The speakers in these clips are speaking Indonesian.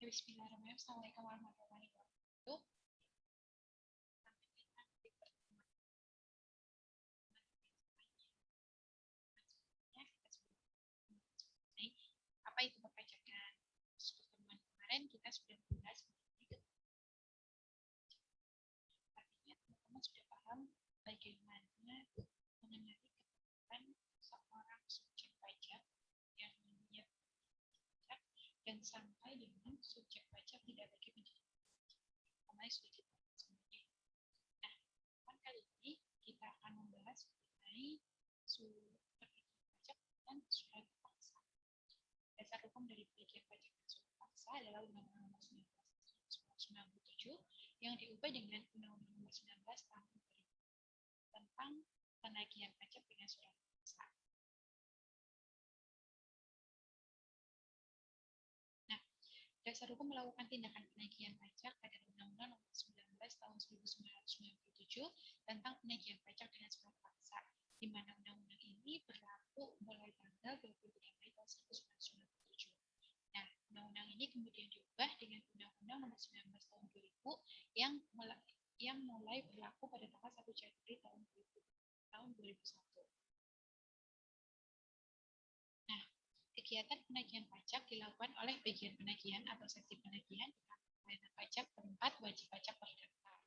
Bismillahirrahmanirrahim. Assalamualaikum warahmatullahi wabarakatuh. Apa itu perpajakan? Pertemuan kemarin kita sudah membahas artinya teman-teman sudah paham bagaimana mengenali seorang subjek pajak yang namanya pajak dan sampai dengan subjek pajak tidak lagi menjadi kemarin sudah dibahas sebelumnya. Nah, kali ini kita akan membahas mengenai pajak dan surat paksa. Dasar hukum dari penyajian pajak dan surat paksa adalah Undang-Undang Nomor 19 Tahun 1997 yang diubah dengan Undang-Undang Nomor 19 Tahun 2000 tentang penagihan pajak dengan surat paksa. Nah, dasar hukum melakukan tindakan penagihan pajak adalah Undang-Undang Nomor 19 Tahun 1997 tentang penagihan pajak dengan surat paksa, di mana undang-undang ini berlaku mulai tanggal 23 Mei tahun 1997. Nah, undang-undang ini kemudian diubah dengan Undang-Undang Nomor 19 Tahun 2000 yang mulai berlaku pada tanggal 1 Januari tahun 2001. Nah, kegiatan penagihan pajak dilakukan oleh bagian penagihan atau seksi penagihan pelayanan pajak tempat wajib pajak terdaftar.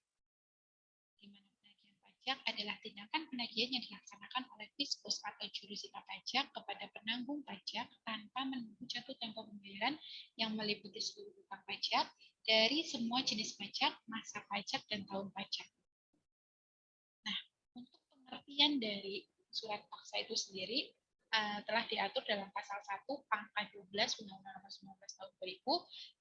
Di mana penagihan pajak adalah tindakan penagihan yang dilaksanakan oleh fiskus atau jurusita pajak kepada penanggung pajak tanpa menunggu jatuh tempo pembayaran yang meliputi seluruh utang pajak dari semua jenis pajak, masa pajak, dan tahun pajak. Nah, untuk pengertian dari surat paksa itu sendiri telah diatur dalam pasal 1 angka 12 Undang-Undang Nomor 19 Tahun 2000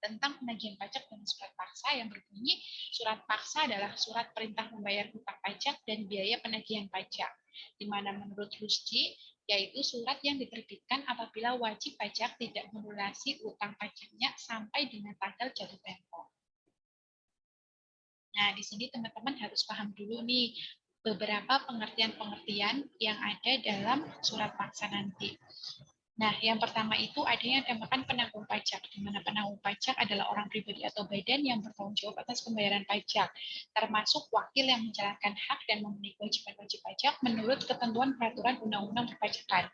tentang penagihan pajak dan surat paksa yang berbunyi surat paksa adalah surat perintah membayar hutang pajak dan biaya penagihan pajak, di mana menurut Rusdi yaitu surat yang diterbitkan apabila wajib pajak tidak melunasi utang pajaknya sampai dengan tanggal jatuh tempo. Nah, di sini teman-teman harus paham dulu nih beberapa pengertian-pengertian yang ada dalam surat paksa nanti. Nah, yang pertama itu ada yang dinamakan penanggung pajak, di mana penanggung pajak adalah orang pribadi atau badan yang bertanggung jawab atas pembayaran pajak, termasuk wakil yang menjalankan hak dan memenuhi kewajiban wajib pajak menurut ketentuan peraturan undang-undang perpajakan.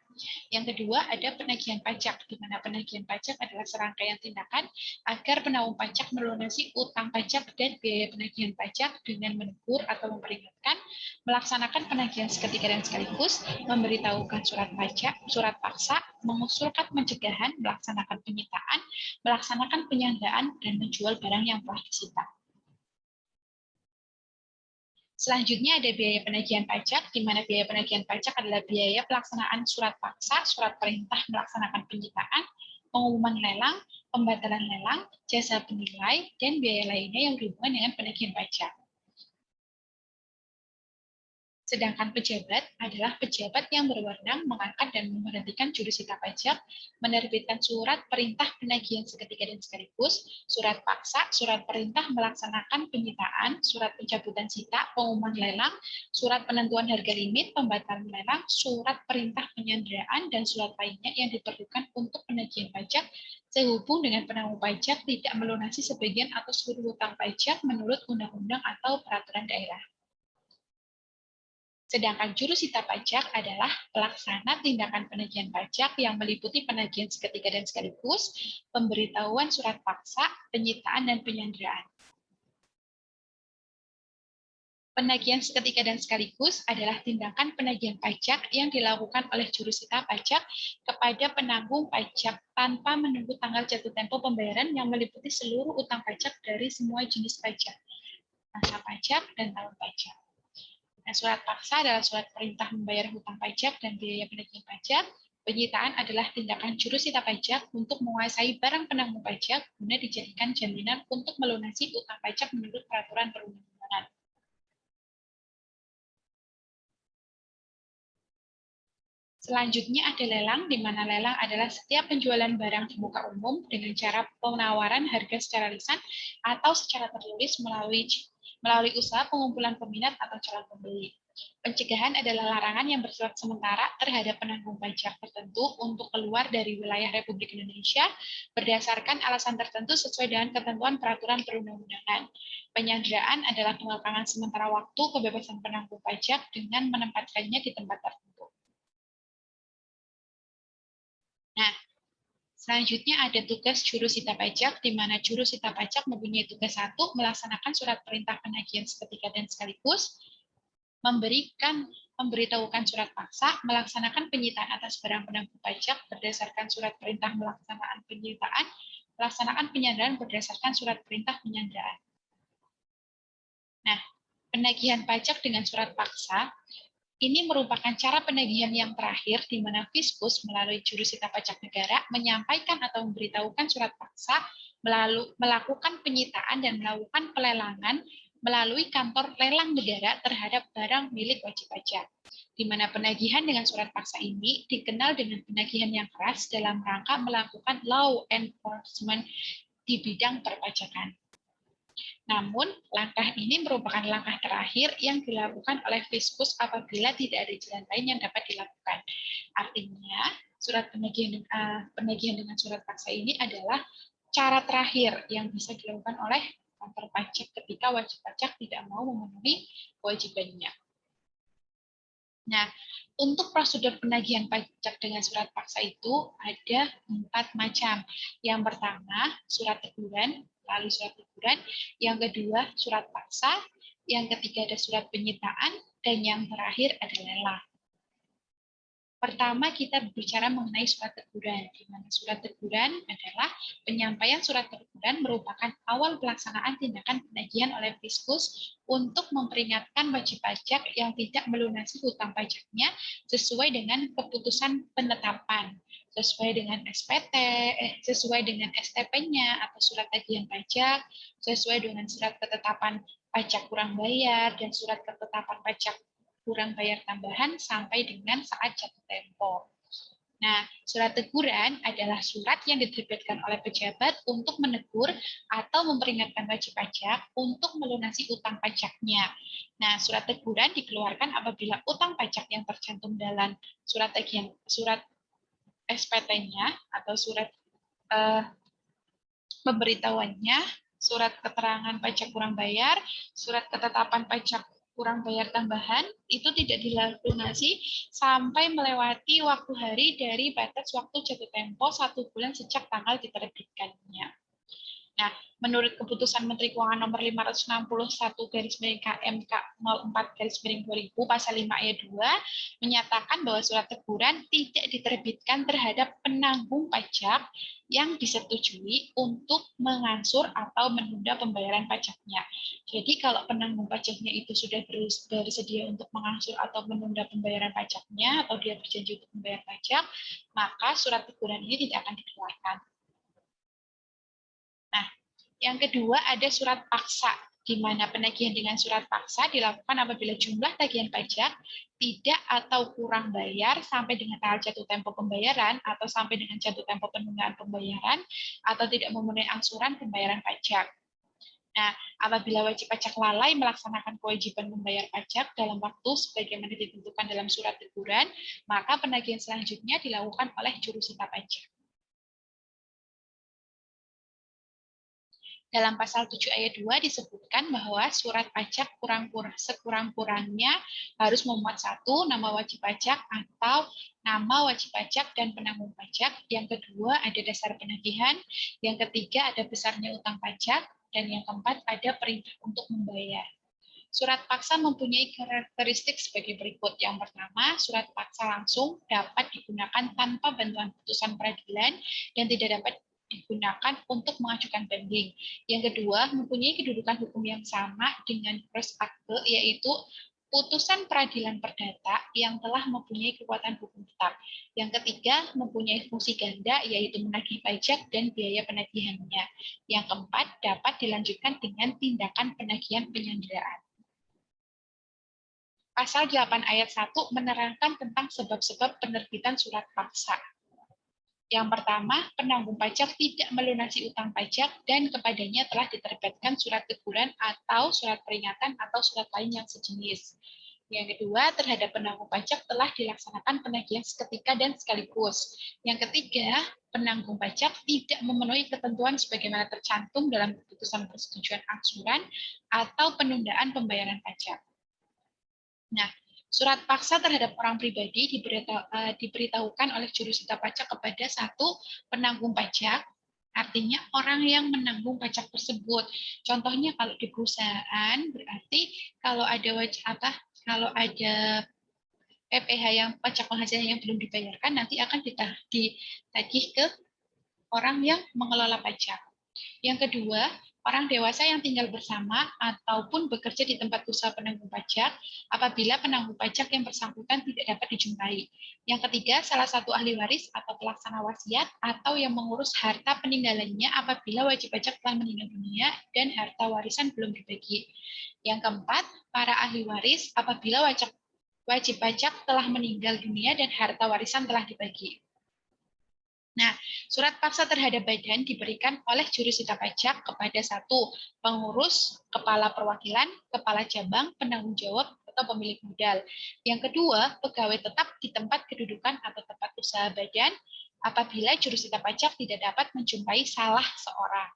Yang kedua, ada penagihan pajak, di mana penagihan pajak adalah serangkaian tindakan agar penanggung pajak melunasi utang pajak dan biaya penagihan pajak dengan menegur atau memperingatkan, melaksanakan penagihan seketika dan sekaligus, memberitahukan surat pajak, surat paksa, mengusulkan pencegahan, melaksanakan penyitaan, melaksanakan penyanderaan, dan menjual barang yang telah disita. Selanjutnya ada biaya penagihan pajak, di mana biaya penagihan pajak adalah biaya pelaksanaan surat paksa, surat perintah melaksanakan penyitaan, pengumuman lelang, pembatalan lelang, jasa penilai, dan biaya lainnya yang berhubungan dengan penagihan pajak. Sedangkan pejabat adalah pejabat yang berwenang mengangkat dan memberhentikan jurusita pajak, menerbitkan surat perintah penagihan seketika dan sekaligus, surat paksa, surat perintah melaksanakan penyitaan, surat pencabutan sita, pengumuman lelang, surat penentuan harga limit, pembatalan lelang, surat perintah penyanderaan, dan surat lainnya yang diperlukan untuk penagihan pajak sehubung dengan penanggung pajak tidak melunasi sebagian atau seluruh hutang pajak menurut undang-undang atau peraturan daerah. Sedangkan jurusita pajak adalah pelaksana tindakan penagihan pajak yang meliputi penagihan seketika dan sekaligus, pemberitahuan surat paksa, penyitaan, dan penyanderaan. Penagihan seketika dan sekaligus adalah tindakan penagihan pajak yang dilakukan oleh jurusita pajak kepada penanggung pajak tanpa menunggu tanggal jatuh tempo pembayaran yang meliputi seluruh utang pajak dari semua jenis pajak, masa pajak, dan tahun pajak. Nah, surat paksa adalah surat perintah membayar hutang pajak dan biaya penagihan pajak. Penyitaan adalah tindakan jurusita pajak untuk menguasai barang penanggung pajak guna dijadikan jaminan untuk melunasi utang pajak menurut peraturan perundang-undangan. Selanjutnya ada lelang, di mana lelang adalah setiap penjualan barang di muka umum dengan cara penawaran harga secara lisan atau secara tertulis melalui usaha pengumpulan peminat atau calon pembeli. Pencegahan adalah larangan yang bersifat sementara terhadap penanggung pajak tertentu untuk keluar dari wilayah Republik Indonesia berdasarkan alasan tertentu sesuai dengan ketentuan peraturan perundang-undangan. Penyanderaan adalah pengekangan sementara waktu kebebasan penanggung pajak dengan menempatkannya di tempat tertentu. Nah, selanjutnya ada tugas jurusita pajak, di mana jurusita pajak mempunyai tugas satu, melaksanakan surat perintah penagihan seketika dan sekaligus, memberitahukan surat paksa, melaksanakan penyitaan atas barang penanggung pajak berdasarkan surat perintah melaksanaan penyitaan, melaksanakan penyanderaan berdasarkan surat perintah penyanderaan. Nah, penagihan pajak dengan surat paksa ini merupakan cara penagihan yang terakhir di mana Fiskus melalui jurusita pajak negara menyampaikan atau memberitahukan surat paksa, melakukan penyitaan dan melakukan pelelangan melalui kantor lelang negara terhadap barang milik wajib pajak. Di mana penagihan dengan surat paksa ini dikenal dengan penagihan yang keras dalam rangka melakukan law enforcement di bidang perpajakan. Namun, langkah ini merupakan langkah terakhir yang dilakukan oleh Fiskus apabila tidak ada jalan lain yang dapat dilakukan. Artinya, surat penagihan dengan surat paksa ini adalah cara terakhir yang bisa dilakukan oleh kantor pajak ketika wajib pajak tidak mau memenuhi kewajibannya. Nah, untuk prosedur penagihan pajak dengan surat paksa itu ada 4 macam. Yang pertama, surat teguran, lalu surat teguran. Yang kedua, surat paksa. Yang ketiga ada surat penyitaan. Dan yang terakhir ada lelang. Pertama, kita berbicara mengenai surat teguran, di mana surat teguran adalah penyampaian surat teguran merupakan awal pelaksanaan tindakan penagihan oleh Fiskus untuk memperingatkan wajib pajak yang tidak melunasi hutang pajaknya sesuai dengan keputusan penetapan, sesuai dengan SPT, sesuai dengan STP-nya atau surat tagihan pajak, sesuai dengan surat ketetapan pajak kurang bayar dan surat ketetapan pajak kurang bayar tambahan sampai dengan saat jatuh tempo. Nah, surat teguran adalah surat yang diterbitkan oleh pejabat untuk menegur atau memperingatkan wajib pajak untuk melunasi utang pajaknya. Nah, surat teguran dikeluarkan apabila utang pajak yang tercantum dalam surat tagihan, surat SPT-nya atau surat pemberitahuannya, surat keterangan pajak kurang bayar, surat ketetapan pajak kurang bayar tambahan, itu tidak dilunasi sampai melewati waktu hari dari batas waktu jatuh tempo 1 bulan sejak tanggal diterbitkannya. Nah, menurut keputusan Menteri Keuangan nomor 561 garis miring KMK 04 garis miring 2000 pasal 5 ayat 2 menyatakan bahwa surat teguran tidak diterbitkan terhadap penanggung pajak yang disetujui untuk mengangsur atau menunda pembayaran pajaknya. Jadi kalau penanggung pajaknya itu sudah bersedia untuk mengangsur atau menunda pembayaran pajaknya atau dia berjanji untuk membayar pajak, maka surat teguran ini tidak akan dikeluarkan. Nah, yang kedua ada surat paksa, di mana penagihan dengan surat paksa dilakukan apabila jumlah tagihan pajak tidak atau kurang bayar sampai dengan tanggal jatuh tempo pembayaran atau sampai dengan jatuh tempo penundaan pembayaran atau tidak memenuhi angsuran pembayaran pajak. Nah, apabila wajib pajak lalai melaksanakan kewajiban membayar pajak dalam waktu sebagaimana ditentukan dalam surat teguran, maka penagihan selanjutnya dilakukan oleh jurusita pajak. Dalam pasal 7 ayat 2 disebutkan bahwa surat pajak sekurang-kurangnya harus memuat 1, nama wajib pajak atau nama wajib pajak dan penanggung pajak. Yang kedua ada dasar penagihan. Yang ketiga ada besarnya utang pajak. Dan yang keempat ada perintah untuk membayar. Surat paksa mempunyai karakteristik sebagai berikut. Yang pertama, surat paksa langsung dapat digunakan tanpa bantuan putusan peradilan dan tidak dapat digunakan untuk mengajukan banding. Yang kedua, mempunyai kedudukan hukum yang sama dengan pres akte, yaitu putusan peradilan perdata yang telah mempunyai kekuatan hukum tetap. Yang ketiga, mempunyai fungsi ganda, yaitu menagih pajak dan biaya penagihannya. Yang keempat, dapat dilanjutkan dengan tindakan penagihan penyanderaan. Pasal 8 ayat 1 menerangkan tentang sebab-sebab penerbitan surat paksa. Yang pertama, penanggung pajak tidak melunasi utang pajak dan kepadanya telah diterbitkan surat teguran atau surat peringatan atau surat lain yang sejenis. Yang kedua, terhadap penanggung pajak telah dilaksanakan penagihan seketika dan sekaligus. Yang ketiga, penanggung pajak tidak memenuhi ketentuan sebagaimana tercantum dalam keputusan persetujuan angsuran atau penundaan pembayaran pajak. Nah, surat paksa terhadap orang pribadi diberitahukan oleh jurusita pajak kepada satu penanggung pajak, artinya orang yang menanggung pajak tersebut. Contohnya kalau di perusahaan berarti kalau ada kalau ada PPh yang pajak penghasilan yang belum dibayarkan nanti akan ditagih ke orang yang mengelola pajak. Yang kedua, orang dewasa yang tinggal bersama ataupun bekerja di tempat usaha penanggung pajak apabila penanggung pajak yang bersangkutan tidak dapat dijumpai. Yang ketiga, salah satu ahli waris atau pelaksana wasiat atau yang mengurus harta peninggalannya apabila wajib pajak telah meninggal dunia dan harta warisan belum dibagi. Yang keempat, para ahli waris apabila wajib pajak telah meninggal dunia dan harta warisan telah dibagi. Nah, surat paksa terhadap badan diberikan oleh jurusita pajak kepada satu pengurus, kepala perwakilan, kepala cabang, penanggung jawab, atau pemilik modal. Yang kedua, pegawai tetap di tempat kedudukan atau tempat usaha badan apabila jurusita pajak tidak dapat menjumpai salah seorang.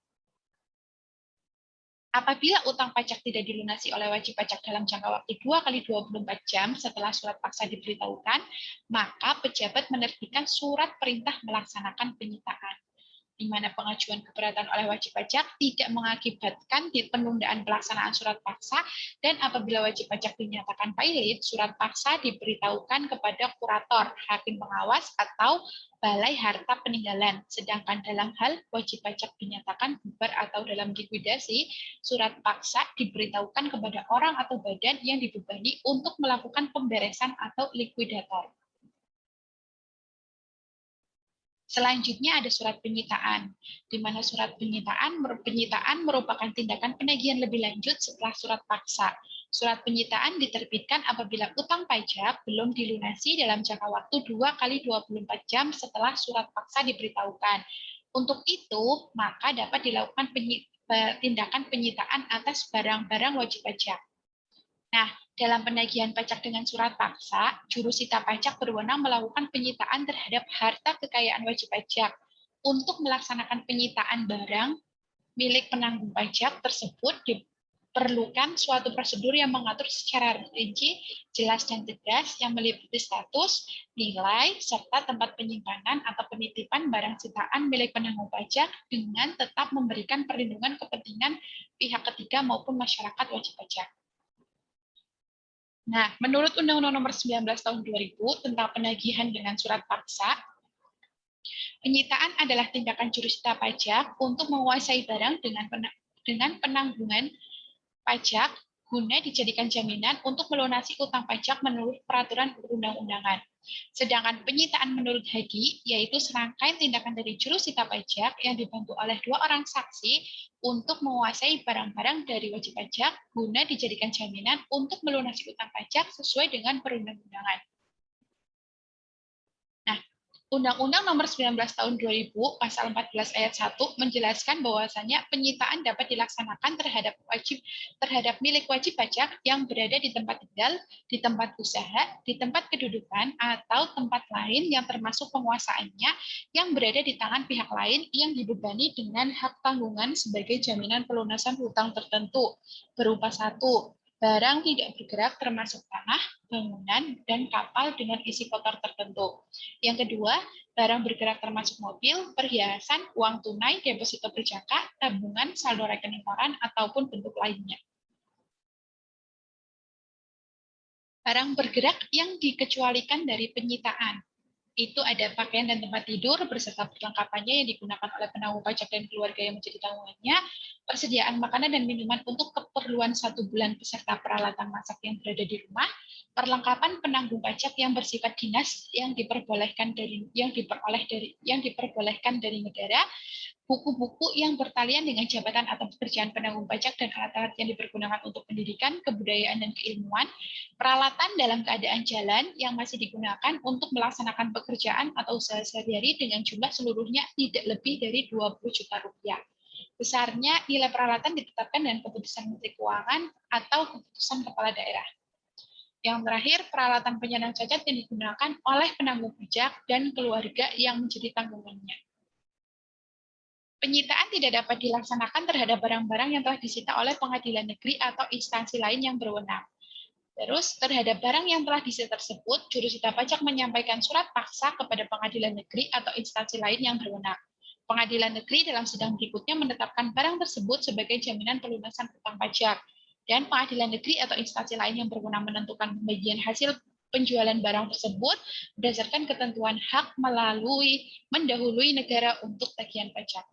Apabila utang pajak tidak dilunasi oleh wajib pajak dalam jangka waktu 2 kali 24 jam setelah surat paksa diberitahukan, maka pejabat menerbitkan surat perintah melaksanakan penyitaan, di mana pengajuan keberatan oleh wajib pajak tidak mengakibatkan penundaan pelaksanaan surat paksa, dan apabila wajib pajak dinyatakan valid, surat paksa diberitahukan kepada kurator, hakim pengawas, atau balai harta peninggalan. Sedangkan dalam hal wajib pajak dinyatakan bubar atau dalam likuidasi, surat paksa diberitahukan kepada orang atau badan yang dibebani untuk melakukan pemberesan atau likuidator. Selanjutnya ada surat penyitaan, di mana surat penyitaan merupakan tindakan penagihan lebih lanjut setelah surat paksa. Surat penyitaan diterbitkan apabila utang pajak belum dilunasi dalam jangka waktu 2 kali 24 jam setelah surat paksa diberitahukan. Untuk itu, maka dapat dilakukan tindakan penyitaan atas barang-barang wajib pajak. Nah, dalam penagihan pajak dengan surat paksa, jurusita pajak berwenang melakukan penyitaan terhadap harta kekayaan wajib pajak. Untuk melaksanakan penyitaan barang milik penanggung pajak tersebut diperlukan suatu prosedur yang mengatur secara rinci, jelas dan tegas yang meliputi status, nilai, serta tempat penyimpanan atau penitipan barang sitaan milik penanggung pajak dengan tetap memberikan perlindungan kepentingan pihak ketiga maupun masyarakat wajib pajak. Nah, menurut Undang-Undang Nomor 19 Tahun 2000 tentang penagihan dengan surat paksa, penyitaan adalah tindakan jurusita pajak untuk menguasai barang dengan penanggungan pajak guna dijadikan jaminan untuk melunasi utang pajak menurut peraturan perundang-undangan. Sedangkan penyitaan menurut Hadi, yaitu serangkaian tindakan dari jurusita pajak yang dibantu oleh 2 orang saksi untuk menguasai barang-barang dari wajib pajak guna dijadikan jaminan untuk melunasi utang pajak sesuai dengan perundang-undangan. Nah, Undang-Undang Nomor 19 Tahun 2000 Pasal 14 Ayat 1 menjelaskan bahwasannya penyitaan dapat dilaksanakan terhadap milik wajib pajak yang berada di tempat tinggal, di tempat usaha, di tempat kedudukan, atau tempat lain yang termasuk penguasaannya yang berada di tangan pihak lain yang dibebani dengan hak tanggungan sebagai jaminan pelunasan hutang tertentu berupa 1. Barang tidak bergerak termasuk tanah, bangunan, dan kapal dengan isi kotor tertentu. Yang kedua, barang bergerak termasuk mobil, perhiasan, uang tunai, deposito berjangka, tabungan, saldo rekening koran, ataupun bentuk lainnya. Barang bergerak yang dikecualikan dari penyitaan. Itu ada pakaian dan tempat tidur beserta perlengkapannya yang digunakan oleh penanggung pajak dan keluarga yang menjadi tanggungannya, persediaan makanan dan minuman untuk keperluan 1 bulan beserta peralatan masak yang berada di rumah, perlengkapan penanggung pajak yang bersifat dinas yang diperbolehkan dari negara, buku-buku yang bertalian dengan jabatan atau pekerjaan penanggung pajak dan alat-alat yang dipergunakan untuk pendidikan, kebudayaan, dan keilmuan, peralatan dalam keadaan jalan yang masih digunakan untuk melaksanakan pekerjaan atau usaha sehari-hari dengan jumlah seluruhnya tidak lebih dari 20 juta rupiah. Besarnya nilai peralatan ditetapkan dengan keputusan Menteri Keuangan atau keputusan Kepala Daerah. Yang terakhir, peralatan penyandang cacat yang digunakan oleh penanggung pajak dan keluarga yang menjadi tanggungannya. Penyitaan tidak dapat dilaksanakan terhadap barang-barang yang telah disita oleh pengadilan negeri atau instansi lain yang berwenang. Terus, terhadap barang yang telah disita tersebut, jurusita pajak menyampaikan surat paksa kepada pengadilan negeri atau instansi lain yang berwenang. Pengadilan negeri dalam sidang berikutnya menetapkan barang tersebut sebagai jaminan pelunasan hutang pajak. Dan pengadilan negeri atau instansi lain yang berwenang menentukan pembagian hasil penjualan barang tersebut berdasarkan ketentuan hak mendahului negara untuk tagihan pajak.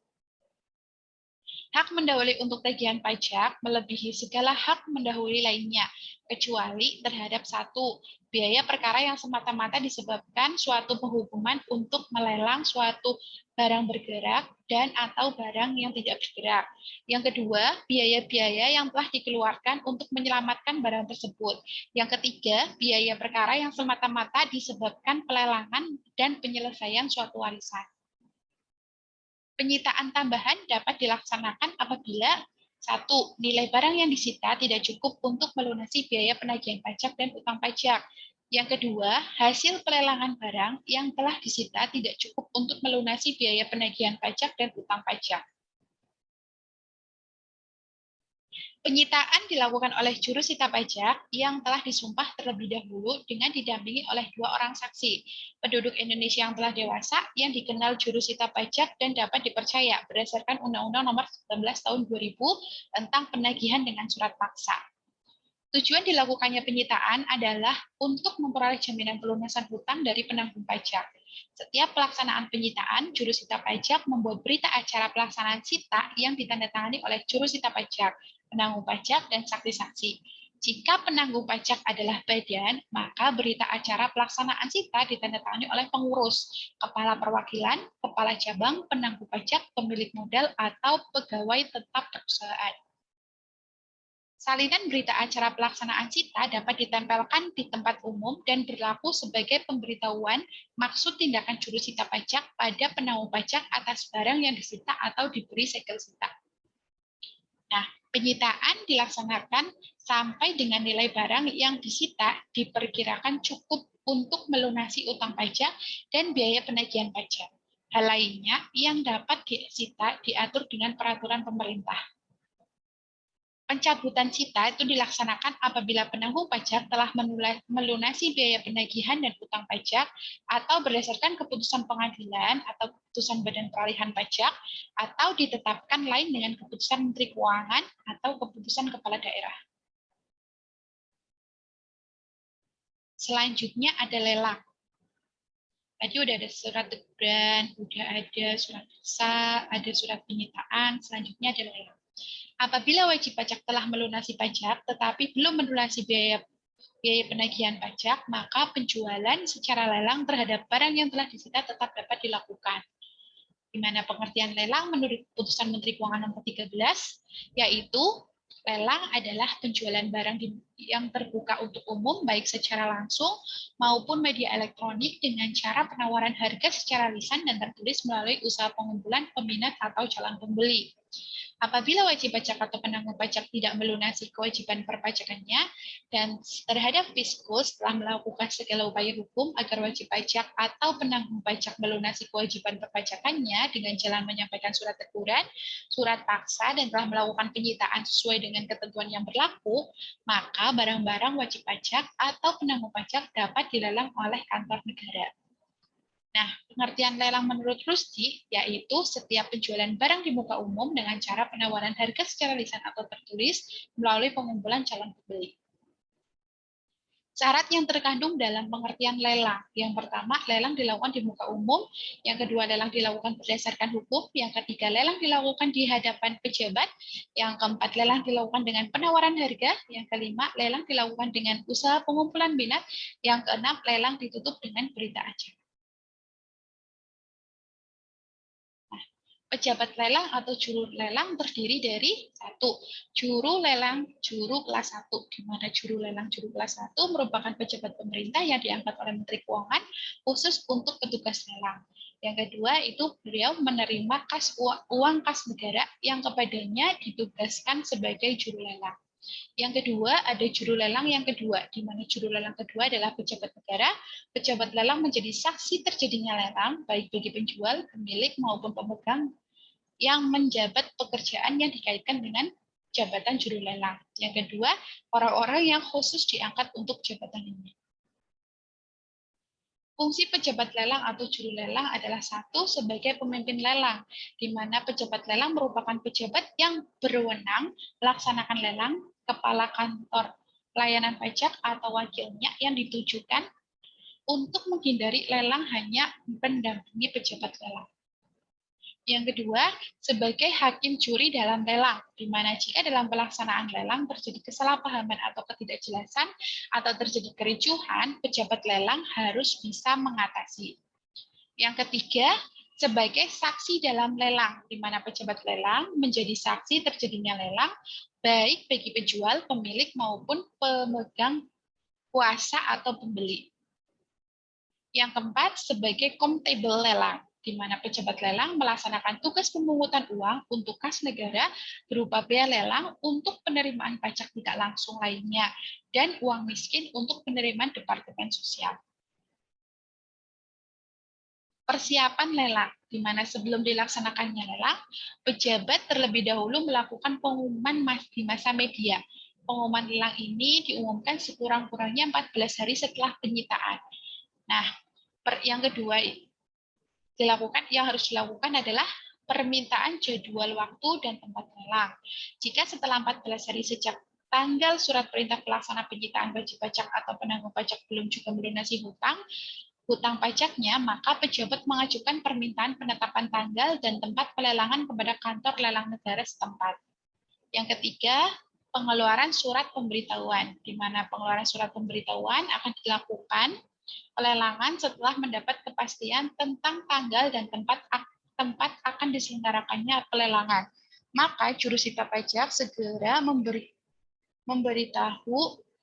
Hak mendahului untuk tagihan pajak melebihi segala hak mendahului lainnya, kecuali terhadap satu, biaya perkara yang semata-mata disebabkan suatu penghukuman untuk melelang suatu barang bergerak dan atau barang yang tidak bergerak. Yang kedua, biaya-biaya yang telah dikeluarkan untuk menyelamatkan barang tersebut. Yang ketiga, biaya perkara yang semata-mata disebabkan pelelangan dan penyelesaian suatu warisan. Penyitaan tambahan dapat dilaksanakan apabila satu, nilai barang yang disita tidak cukup untuk melunasi biaya penagihan pajak dan utang pajak. Yang kedua, hasil pelelangan barang yang telah disita tidak cukup untuk melunasi biaya penagihan pajak dan utang pajak. Penyitaan dilakukan oleh juru sita pajak yang telah disumpah terlebih dahulu dengan didampingi oleh 2 orang saksi, penduduk Indonesia yang telah dewasa yang dikenal juru sita pajak dan dapat dipercaya berdasarkan Undang-Undang Nomor 19 Tahun 2000 tentang penagihan dengan surat paksa. Tujuan dilakukannya penyitaan adalah untuk memperoleh jaminan pelunasan hutang dari penanggung pajak. Setiap pelaksanaan penyitaan, juru sita pajak membuat berita acara pelaksanaan sita yang ditandatangani oleh juru sita pajak, penanggung pajak, dan saksi-saksi. Jika penanggung pajak adalah badan, maka berita acara pelaksanaan sita ditandatangani oleh pengurus, kepala perwakilan, kepala cabang, penanggung pajak, pemilik modal, atau pegawai tetap perusahaan. Salinan berita acara pelaksanaan sita dapat ditempelkan di tempat umum dan berlaku sebagai pemberitahuan maksud tindakan juru sita pajak pada penanggung pajak atas barang yang disita atau diberi segel sita. Nah, penyitaan dilaksanakan sampai dengan nilai barang yang disita diperkirakan cukup untuk melunasi utang pajak dan biaya penagihan pajak. Hal lainnya yang dapat disita diatur dengan peraturan pemerintah. Pencabutan sita itu dilaksanakan apabila penanggung pajak telah melunasi biaya penagihan dan utang pajak atau berdasarkan keputusan pengadilan atau keputusan Badan Peralihan Pajak atau ditetapkan lain dengan keputusan Menteri Keuangan atau keputusan Kepala Daerah. Selanjutnya ada lelang. Tadi udah ada surat teguran, udah ada surat paksa, ada surat penyitaan, selanjutnya ada lelang. Apabila wajib pajak telah melunasi pajak, tetapi belum melunasi biaya penagihan pajak, maka penjualan secara lelang terhadap barang yang telah disita tetap dapat dilakukan. Di mana pengertian lelang menurut Putusan Menteri Keuangan Nomor 13, yaitu lelang adalah penjualan barang yang terbuka untuk umum, baik secara langsung maupun media elektronik dengan cara penawaran harga secara lisan dan tertulis melalui usaha pengumpulan peminat atau calon pembeli. Apabila wajib pajak atau penanggung pajak tidak melunasi kewajiban perpajakannya dan terhadap fiskus telah melakukan segala upaya hukum agar wajib pajak atau penanggung pajak melunasi kewajiban perpajakannya dengan jalan menyampaikan surat teguran, surat paksa, dan telah melakukan penyitaan sesuai dengan ketentuan yang berlaku, maka barang-barang wajib pajak atau penanggung pajak dapat dilelang oleh kantor negara. Nah, pengertian lelang menurut Rusdi yaitu setiap penjualan barang di muka umum dengan cara penawaran harga secara lisan atau tertulis melalui pengumpulan calon pembeli. Syarat yang terkandung dalam pengertian lelang. Yang pertama, lelang dilakukan di muka umum. Yang kedua, lelang dilakukan berdasarkan hukum. Yang ketiga, lelang dilakukan di hadapan pejabat. Yang keempat, lelang dilakukan dengan penawaran harga. Yang kelima, lelang dilakukan dengan usaha pengumpulan minat. Yang keenam, lelang ditutup dengan berita acara. Pejabat lelang atau juru lelang terdiri dari satu, juru lelang juru kelas 1, di mana juru lelang juru kelas 1 merupakan pejabat pemerintah yang diangkat oleh Menteri Keuangan khusus untuk petugas lelang. Yang kedua itu beliau menerima uang kas negara yang kepadanya ditugaskan sebagai juru lelang. Yang kedua, ada juru lelang yang kedua, di mana juru lelang kedua adalah pejabat negara. Pejabat lelang menjadi saksi terjadinya lelang, baik bagi penjual, pemilik, maupun pemegang yang menjabat pekerjaan yang dikaitkan dengan jabatan juru lelang. Yang kedua, orang-orang yang khusus diangkat untuk jabatan ini. Fungsi pejabat lelang atau juru lelang adalah satu, sebagai pemimpin lelang, di mana pejabat lelang merupakan pejabat yang berwenang melaksanakan lelang, kepala kantor pelayanan pajak atau wakilnya yang ditujukan untuk menghindari lelang hanya mendampingi pejabat lelang. Yang kedua, sebagai hakim juri dalam lelang, di mana jika dalam pelaksanaan lelang terjadi kesalahpahaman atau ketidakjelasan atau terjadi kericuhan, pejabat lelang harus bisa mengatasi. Yang ketiga, sebagai saksi dalam lelang, di mana pejabat lelang menjadi saksi terjadinya lelang, baik bagi penjual, pemilik, maupun pemegang kuasa atau pembeli. Yang keempat, sebagai kontable lelang, di mana pejabat lelang melaksanakan tugas pemungutan uang untuk kas negara berupa bea lelang untuk penerimaan pajak tidak langsung lainnya, dan uang miskin untuk penerimaan Departemen Sosial. Persiapan lelang, di mana sebelum dilaksanakannya lelang, pejabat terlebih dahulu melakukan pengumuman di masa media. Pengumuman lelang ini diumumkan sekurang-kurangnya 14 hari setelah penyitaan. Nah, yang kedua yang harus dilakukan adalah permintaan jadwal waktu dan tempat lelang. Jika setelah 14 hari sejak tanggal surat perintah pelaksana penyitaan wajib pajak atau penanggung pajak belum juga melunasi hutang pajaknya, maka pejabat mengajukan permintaan penetapan tanggal dan tempat pelelangan kepada kantor lelang negara setempat. Yang ketiga, pengeluaran surat pemberitahuan, di mana pengeluaran surat pemberitahuan akan dilakukan pelelangan setelah mendapat kepastian tentang tanggal dan tempat akan diselenggarakannya pelelangan. Maka jurusita pajak segera memberitahu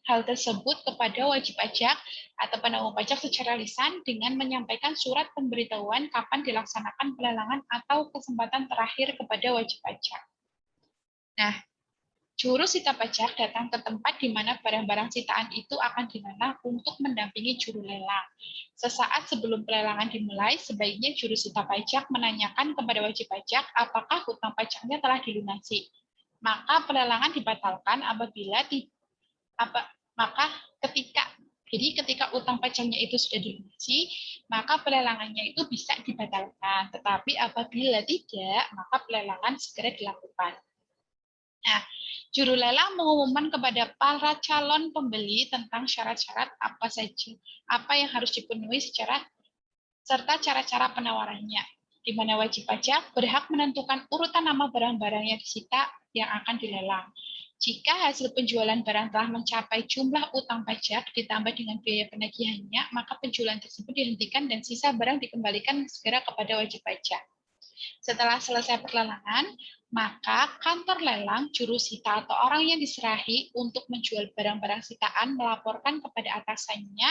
hal tersebut kepada wajib pajak atau penanggung pajak secara lisan dengan menyampaikan surat pemberitahuan kapan dilaksanakan pelelangan atau kesempatan terakhir kepada wajib pajak. Nah, juru sita pajak datang ke tempat di mana barang-barang sitaan itu akan dilelang untuk mendampingi juru lelang. Sesaat sebelum pelelangan dimulai, sebaiknya juru sita pajak menanyakan kepada wajib pajak apakah hutang pajaknya telah dilunasi. Maka pelelangan dibatalkan apabila ketika utang pajaknya itu sudah dilunasi, maka pelelangannya itu bisa dibatalkan. Tetapi apabila tidak, maka pelelangan segera dilakukan. Nah, juru lelang mengumumkan kepada para calon pembeli tentang syarat-syarat apa yang harus dipenuhi serta cara-cara penawarannya, di mana wajib pajak berhak menentukan urutan nama barang-barang yang disita yang akan dilelang. Jika hasil penjualan barang telah mencapai jumlah utang pajak ditambah dengan biaya penagihannya, maka penjualan tersebut dihentikan dan sisa barang dikembalikan segera kepada wajib pajak. Setelah selesai perlelangan, maka kantor lelang, juru sita atau orang yang diserahi untuk menjual barang-barang sitaan melaporkan kepada atasannya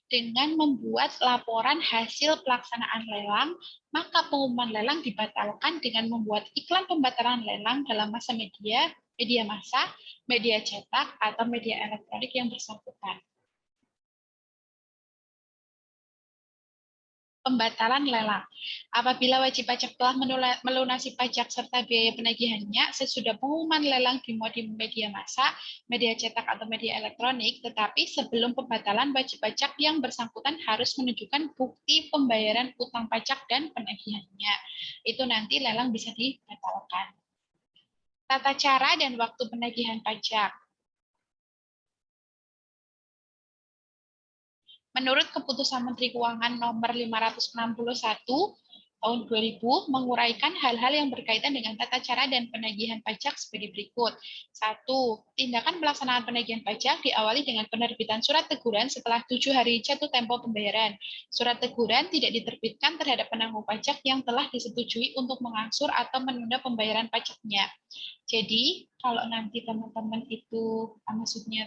dengan membuat laporan hasil pelaksanaan lelang, maka pengumuman lelang dibatalkan dengan membuat iklan pembatalan lelang dalam media massa, media cetak, atau media elektronik yang bersangkutan. Pembatalan lelang. Apabila wajib pajak telah melunasi pajak serta biaya penagihannya sesudah pengumuman lelang dimuat di media massa, media cetak atau media elektronik, tetapi sebelum pembatalan wajib pajak yang bersangkutan harus menunjukkan bukti pembayaran utang pajak dan penagihannya. Itu nanti lelang bisa dibatalkan. Tata cara dan waktu penagihan pajak. Menurut Keputusan Menteri Keuangan Nomor 561 tahun 2000 menguraikan hal-hal yang berkaitan dengan tata cara dan penagihan pajak sebagai berikut. 1. Tindakan pelaksanaan penagihan pajak diawali dengan penerbitan surat teguran setelah 7 hari jatuh tempo pembayaran. Surat teguran tidak diterbitkan terhadap penanggung pajak yang telah disetujui untuk mengangsur atau menunda pembayaran pajaknya. Jadi, kalau nanti teman-teman itu, maksudnya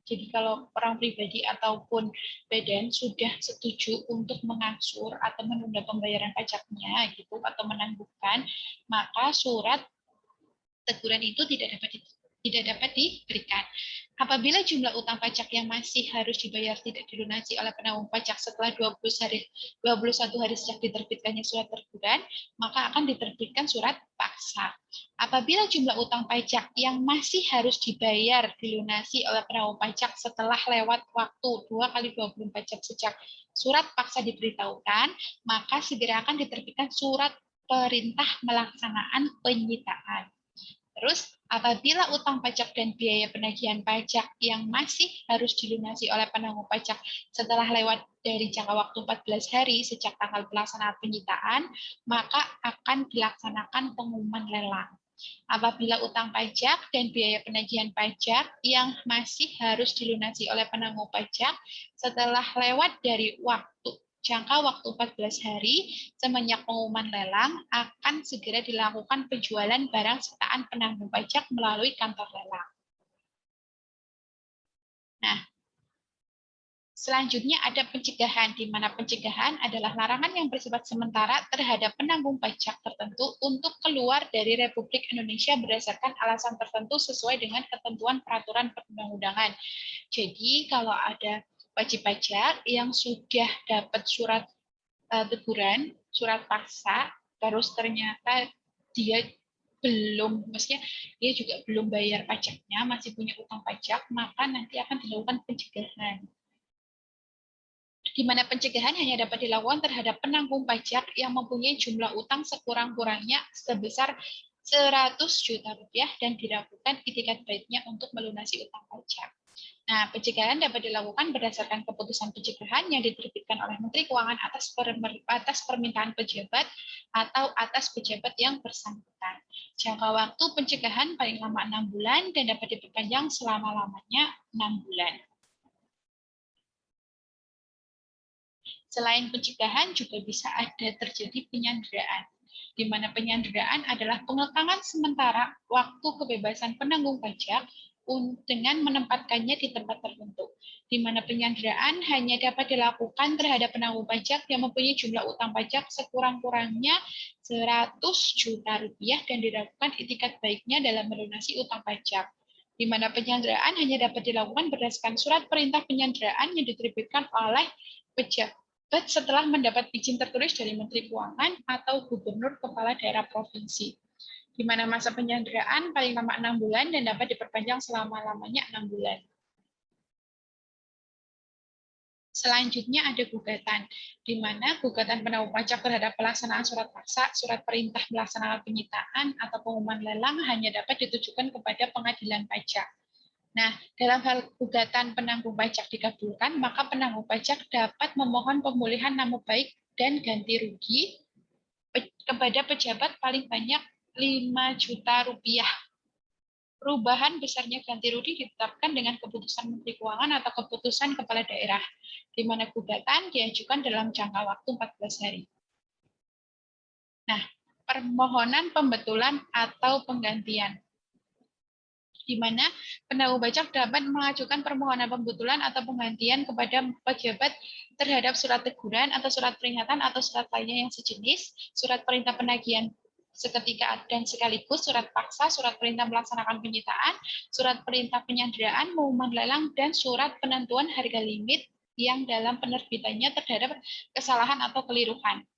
jadi kalau orang pribadi ataupun badan sudah setuju untuk mengangsur atau menunda pembayaran pajaknya gitu atau menangguhkan, maka surat teguran itu tidak dapat diterbitkan. tidak dapat diberikan. Apabila jumlah utang pajak yang masih harus dibayar tidak dilunasi oleh penanggung pajak setelah 21 hari sejak diterbitkannya surat teguran, maka akan diterbitkan surat paksa. Apabila jumlah utang pajak yang masih harus dibayar dilunasi oleh penanggung pajak setelah lewat waktu 2 kali 24 jam sejak surat paksa diberitahukan, maka segera akan diterbitkan surat perintah melaksanaan penyitaan. Terus, apabila utang pajak dan biaya penagihan pajak yang masih harus dilunasi oleh penanggung pajak setelah lewat dari jangka waktu 14 hari sejak tanggal pelaksanaan penyitaan, maka akan dilaksanakan pengumuman lelang. Apabila utang pajak dan biaya penagihan pajak yang masih harus dilunasi oleh penanggung pajak setelah lewat dari jangka waktu 14 hari semenjak pengumuman lelang akan segera dilakukan penjualan barang sitaan penanggung pajak melalui kantor lelang. Nah, selanjutnya ada pencegahan, di mana pencegahan adalah larangan yang bersifat sementara terhadap penanggung pajak tertentu untuk keluar dari Republik Indonesia berdasarkan alasan tertentu sesuai dengan ketentuan peraturan perundang-undangan. Jadi kalau ada wajib pajak yang sudah dapat surat teguran, surat paksa, terus ternyata dia maksudnya dia juga belum bayar pajaknya, masih punya utang pajak, maka nanti akan dilakukan pencegahan. Di mana pencegahan hanya dapat dilakukan terhadap penanggung pajak yang mempunyai jumlah utang sekurang-kurangnya sebesar 100 juta rupiah dan diragukan itikat baiknya untuk melunasi utang pajak. Nah, pencegahan dapat dilakukan berdasarkan keputusan pencegahan yang diterbitkan oleh Menteri Keuangan atas permintaan pejabat atau atas pejabat yang bersangkutan. Jangka waktu pencegahan paling lama 6 bulan dan dapat diperpanjang selama-lamanya 6 bulan. Selain pencegahan juga bisa ada terjadi penyanderaan, di mana penyanderaan adalah pengekangan sementara waktu kebebasan penanggung pajak dengan menempatkannya di tempat tertentu, di mana penyanderaan hanya dapat dilakukan terhadap penanggung pajak yang mempunyai jumlah utang pajak sekurang-kurangnya 100 juta rupiah dan diragukan itikat baiknya dalam melunasi utang pajak, di mana penyanderaan hanya dapat dilakukan berdasarkan surat perintah penyanderaan yang diterbitkan oleh pejabat setelah mendapat izin tertulis dari Menteri Keuangan atau Gubernur Kepala Daerah Provinsi, di mana masa penyanderaan paling lama 6 bulan dan dapat diperpanjang selama-lamanya 6 bulan. Selanjutnya ada gugatan, di mana gugatan penanggung pajak terhadap pelaksanaan surat paksa, surat perintah pelaksanaan penyitaan, atau pengumuman lelang hanya dapat ditujukan kepada pengadilan pajak. Nah, dalam hal gugatan penanggung pajak dikabulkan, maka penanggung pajak dapat memohon pemulihan nama baik dan ganti rugi kepada pejabat paling banyak 5 juta rupiah. Perubahan besarnya ganti rugi ditetapkan dengan keputusan Menteri Keuangan atau keputusan kepala daerah, di mana gugatan diajukan dalam jangka waktu 14 hari. Nah, permohonan pembetulan atau penggantian, di mana penanggung pajak dapat mengajukan permohonan pembetulan atau penggantian kepada pejabat terhadap surat teguran atau surat peringatan atau surat lainnya yang sejenis, surat perintah penagihan seketika dan sekaligus, surat paksa, surat perintah melaksanakan penyitaan, surat perintah penyanderaan, pengumuman lelang, dan surat penentuan harga limit yang dalam penerbitannya terhadap kesalahan atau keliruan.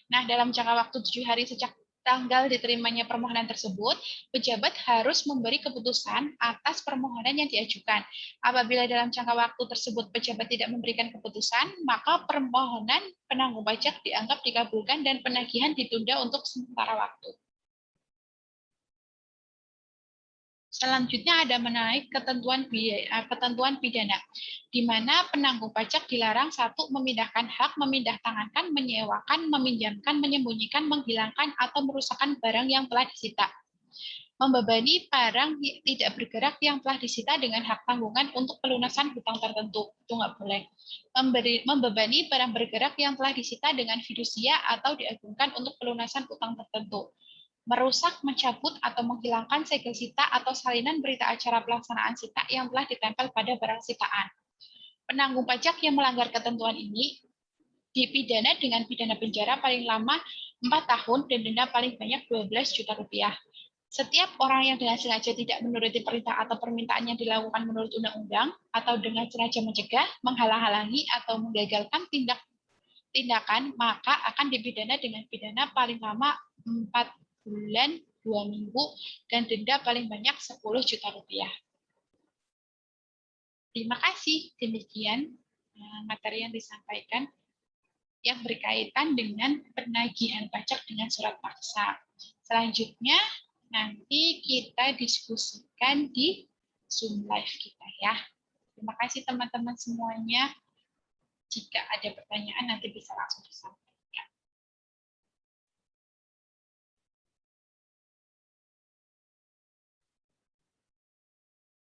Nah, dalam jangka waktu 7 hari sejak tanggal diterimanya permohonan tersebut, pejabat harus memberi keputusan atas permohonan yang diajukan. Apabila dalam jangka waktu tersebut pejabat tidak memberikan keputusan, maka permohonan penanggung pajak dianggap dikabulkan dan penagihan ditunda untuk sementara waktu. Selanjutnya ada menaik ketentuan pidana, di mana penanggung pajak dilarang satu memindahkan hak, memindahtangankan, menyewakan, meminjamkan, menyembunyikan, menghilangkan, atau merusakkan barang yang telah disita. Membebani barang tidak bergerak yang telah disita dengan hak tanggungan untuk pelunasan hutang tertentu. Itu nggak boleh. Membebani barang bergerak yang telah disita dengan fidusia atau diagungkan untuk pelunasan hutang tertentu. Merusak, mencabut, atau menghilangkan segel sita atau salinan berita acara pelaksanaan sita yang telah ditempel pada barang sitaan. Penanggung pajak yang melanggar ketentuan ini dipidana dengan pidana penjara paling lama 4 tahun dan denda paling banyak 12 juta rupiah. Setiap orang yang dengan sengaja tidak menuruti perintah atau permintaan yang dilakukan menurut undang-undang atau dengan sengaja mencegah, menghalang-halangi atau menggagalkan tindakan, maka akan dipidana dengan pidana paling lama 4 bulan 2 minggu dan denda paling banyak 10 juta rupiah. Terima kasih. Demikian materi yang disampaikan yang berkaitan dengan penagihan pajak dengan surat paksa. Selanjutnya nanti kita diskusikan di Zoom live kita ya. Terima kasih teman-teman semuanya. Jika ada pertanyaan nanti bisa langsung disampaikan.